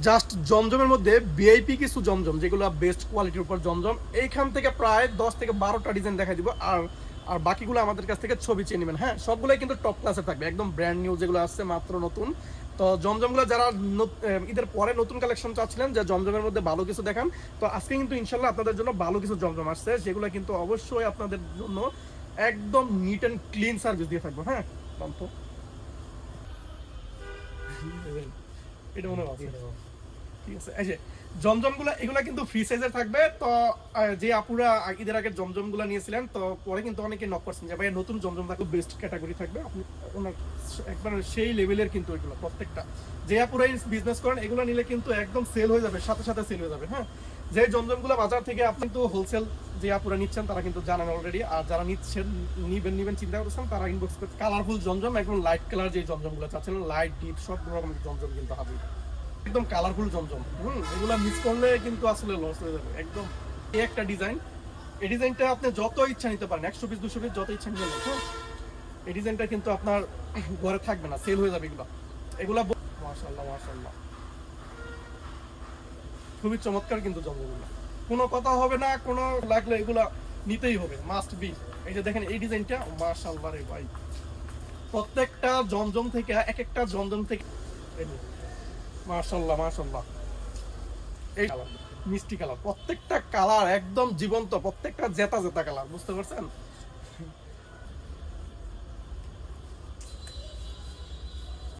Just জমজমের মধ্যে VIP কিছু জমজম যেগুলো বেস্ট কোয়ালিটির উপর জমজম, এইখান থেকে প্রায় 10 থেকে 12টা ডিজাইন দেখাই দিব। আর আর বাকিগুলো আমাদের কাছ থেকে ছবি চেয়ে নেবেন। হ্যাঁ, সবগুলোই কিন্তু টপ ক্লাসে থাকবে, একদম ব্র্যান্ড নিউ যেগুলো আসছে মাত্র নতুন। তো জমজমগুলো যারা ঈদের পরে নতুন কালেকশন চাচ্ছিলেন যে জমজমের মধ্যে ভালো কিছু দেখান, তো আজকে কিন্তু ইনশাল্লাহ আপনাদের জন্য ভালো কিছু জমজম আসছে, যেগুলো কিন্তু অবশ্যই আপনাদের জন্য একদম নিট অ্যান্ড ক্লিন সার্ভিস দিয়ে থাকবো। হ্যাঁ, তো এটা মনে আছে। ঠিক আছে, এই যে জমজমগুলো এগুলা কিন্তু ফ্রি সাইজের থাকবে। তো যে আপুরা ঈদের আগে জমজমগুলো নিয়েছিলেন, তো পরে কিন্তু অনেকে নক করছেন যে ভাই নতুন জমজম থাকবে, বেস্ট ক্যাটাগরি থাকবে। আপনি ওনার একবার সেই লেভেলের কিন্তু এগুলো প্রত্যেকটা, যে আপুরা বিজনেস করেন এগুলো নিলে কিন্তু একদম সেল হয়ে যাবে, সাথে সাথে সেল হয়ে যাবে। হ্যাঁ, যে জমজমগুলো বাজার থেকে আপনি কিন্তু হোলসেল যে আপুরা নিচ্ছেন তারা কিন্তু জানেন অলরেডি, আর যারা নিচ্ছেন নিবেন চিন্তা করছেন তারা ইনবক্স করতে। কালারফুল জমজম, একদম লাইট কালার যে জমজমগুলো চাচ্ছেন, লাইট ডিপ সব রকম জমজম কিন্তু হাজির, একদম কালারফুল জমজম। এগুলা মিস করলে কিন্তু আসলে লস হয়ে যাবে একদম। এই একটা ডিজাইন, এই ডিজাইনটা আপনি যত ইচ্ছা নিতে পারেন, 100 পিস 200 পিস যত ইচ্ছা নিতে পারেন। হ্যাঁ, এই ডিজাইনটা কিন্তু আপনার ঘরে থাকবে না, সেল হয়ে যাবে এগুলা। এগুলা মাশাআল্লাহ মাশাআল্লাহ, খুবই চমৎকার কিন্তু জমজমগুলো, কোনো কথা হবে না, কোনো লাগলে এগুলা নিতেই হবে, মাস্ট বি। এই যে দেখেন এই ডিজাইনটা, মাশাআল্লাহ রে ভাই, প্রত্যেকটা জমজম থেকে এক একটা জমজম থেকে মাশাআল্লাহ মাশাআল্লাহ, এই মিষ্টি কালার, প্রত্যেকটা কালার একদম জীবন্ত, প্রত্যেকটা জেতা জেতা কালার, বুঝতে পারছেন?